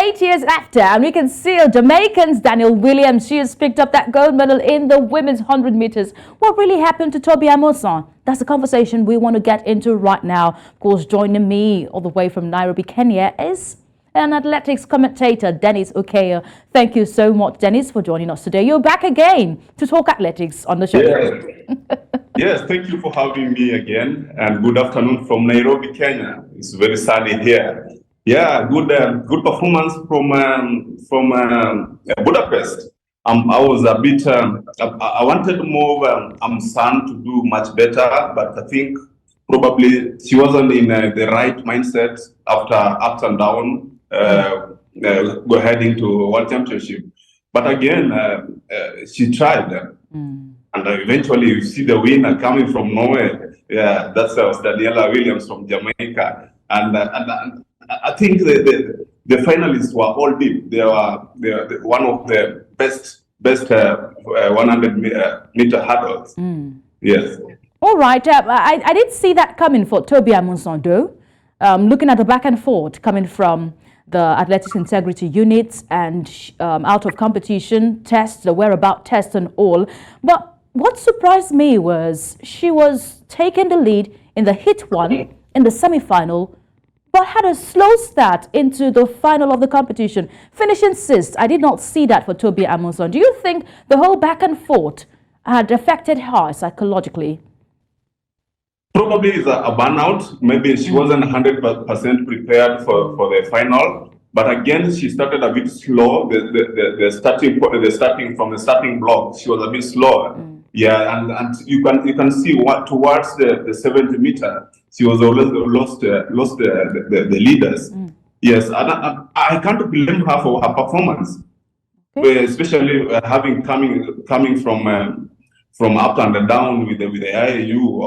8 years after, and we can see Jamaican's Danielle Williams. She has picked up that gold medal in the women's 100 meters. What really happened to Tobi Amusan? That's the conversation we want to get into right now. Of course, joining me all the way from Nairobi, Kenya, is an athletics commentator, Dennis Okeya. Thank you so much, Dennis, for joining us today. You're back again to talk athletics on the show. Yes, thank you for having me again, and good afternoon from Nairobi, Kenya. It's very sunny here. Yeah, good performance from Budapest. I was a bit. I wanted more Amusan to do much better, but I think probably she wasn't in the right mindset after ups and down go heading to World Championship. But again, she tried, and eventually you see the winner coming from Norway. Yeah, that's Danielle Williams from Jamaica, and I think the finalists were all deep. They were one of the best 100 meter hurdles. Yes. All right. I did see that coming for Tobi Amusan, though. Looking at the back and forth coming from the athletics integrity units and out of competition tests, the whereabout test and all. But what surprised me was she was taking the lead in the hit one in the semi-final, but had a slow start into the final of the competition, finishing sixth. I did not see that for Tobi Amusan. Do you think the whole back and forth had affected her psychologically? Probably is a burnout. Maybe she wasn't 100% prepared for the final. But again, she started a bit slow. The starting from the starting block, she was a bit slower. Yeah, and you can see what towards the 70 meter, she was always lost the leaders. Yes, and I can't blame her for her performance, especially having coming from up and down with the IAU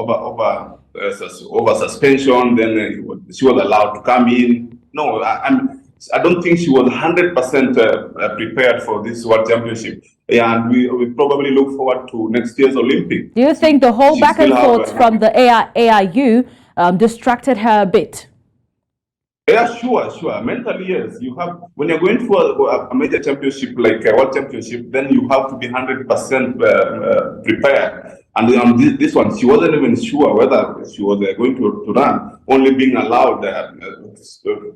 over suspension. Then she was allowed to come in. No, I don't think she was 100% prepared for this World Championship. Yeah, and we probably look forward to next year's Olympic. Do you think the whole back and forth from the AIU distracted her a bit? Yeah, sure. Mentally, yes. You have, when you're going for a major championship like a World Championship, then you have to be 100% prepared. And on this one, she wasn't even sure whether she was going to run, only being allowed a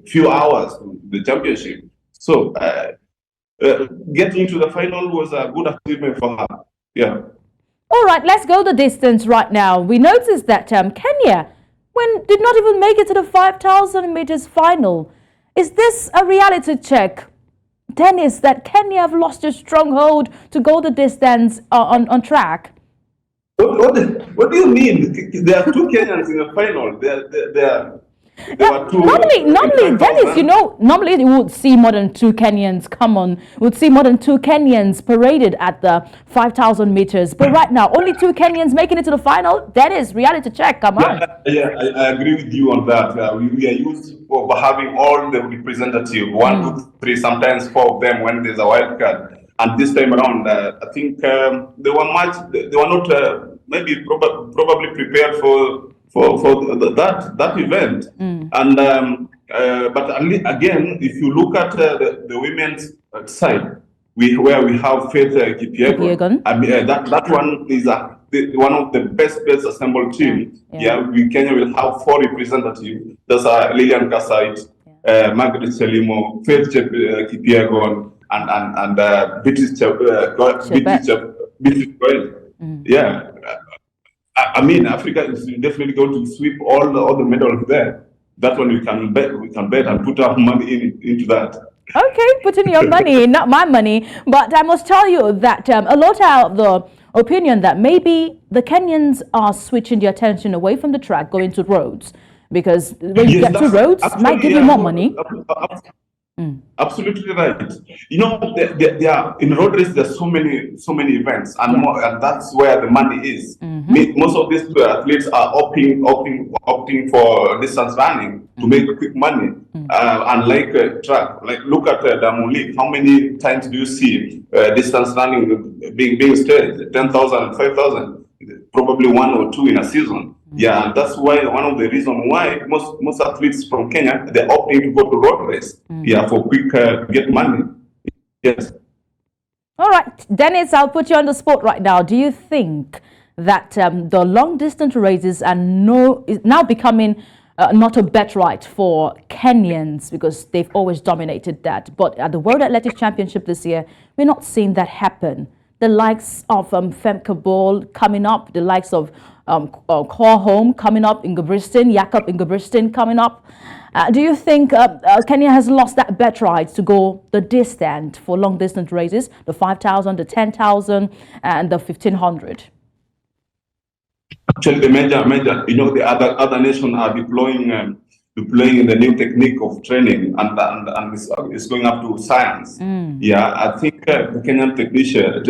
few hours to the championship. So getting to the final was a good achievement for her. Yeah. All right, let's go the distance right now. We noticed that Kenya did not even make it to the 5,000 meters final. Is this a reality check, Dennis, that Kenya have lost their stronghold to go the distance on track? What do you mean? There are two Kenyans in the final. Normally, Dennis, normally you would see more than two Kenyans paraded at the 5,000 meters. But right now, only two Kenyans making it to the final. Dennis, reality check, come on. Yeah, I agree with you on that. We are used for having all the representative, 1, 2, 3, sometimes 4 of them when there's a wild card. And this time around, I think they were not maybe probably prepared for that event. And but again, if you look at the women's side, where we have Faith Kipyegon, I mean, that one is one of the best assembled team. Kenya will have 4 representatives. Those are Lilian Kasait, Margaret Chelimo, Faith Kipyegon, and British Yeah. I mean, Africa is definitely going to sweep all the medals there. That one we can bet and put our money into that. Okay, put in your money, not my money. But I must tell you that a lot of the opinion that maybe the Kenyans are switching their attention away from the track, going to roads, because when you get to roads, it might give you more money. Absolutely right. There are, in road race, there's so many events, and that's where the money is. Most of these athletes are opting for distance running to make quick money. Unlike track, look at Diamond League. How many times do you see distance running being staged? 10,000, 5,000, probably 1 or 2 in a season. Yeah, and that's why one of the reasons why most athletes from Kenya, they're opting to go to road race. Yeah, for quick get money. Yes. All right, Dennis, I'll put you on the spot right now. Do you think that the long distance races are is now becoming not a bet right for Kenyans because they've always dominated that? But at the World Athletics Championship this year, we're not seeing that happen. The likes of Femke Bol coming up, the likes of Korholm coming up, Jakob Ingebrigtsen coming up. Do you think Kenya has lost that bet right to go the distance for long distance races, the 5,000, the 10,000, and the 1,500? Actually, the major, the other nations are deploying the new technique of training, and it's going up to science. Yeah, I think the Kenyan technician,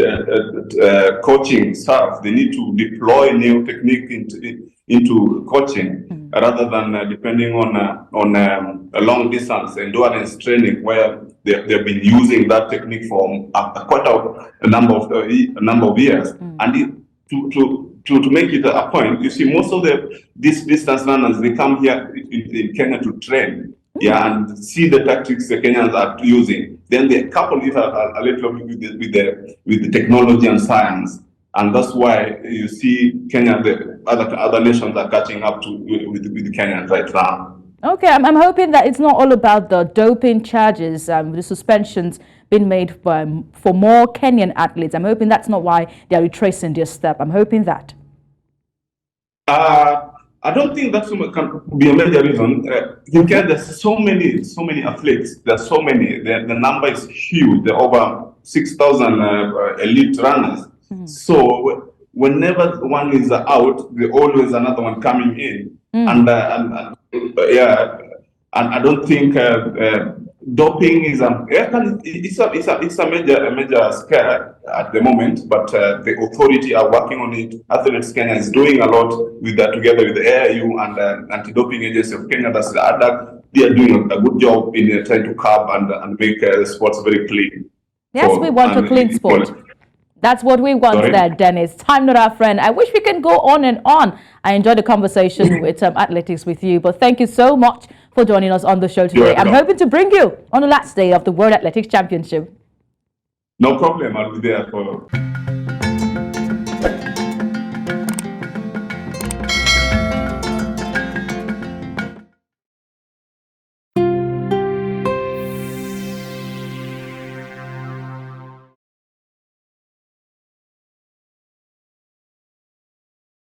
coaching staff, they need to deploy new technique into coaching rather than depending on a long distance endurance training where they've been using that technique for quite a number of years. And to make it a point, you see, most of these distance runners, they come here in Kenya to train, and see the tactics the Kenyans are using. Then they couple it a little bit with the technology and science, and that's why you see Kenya, the other nations are catching up with the Kenyans right now. Okay, I'm hoping that it's not all about the doping charges, the suspensions being made for more Kenyan athletes. I'm hoping that's not why they're retracing their step. I'm hoping that. I don't think that can be a major reason. There's so many athletes. There's so many. The number is huge. There are over 6,000 elite runners. So whenever one is out, there's always another one coming in. And I don't think doping is it's a major scare at the moment, but the authority are working on it. Athletics Kenya is doing a lot with that together with the AIU and Anti-Doping Agency of Kenya. That's the ADAC. They are doing a good job in trying to curb and make the sports very clean. Yes, we want a clean sport. That's what we want there, Dennis. Time, not our friend. I wish we can go on and on. I enjoyed the conversation with athletics with you, but thank you so much for joining us on the show today. I'm hoping to bring you on the last day of the World Athletics Championship. No problem. I'll be there for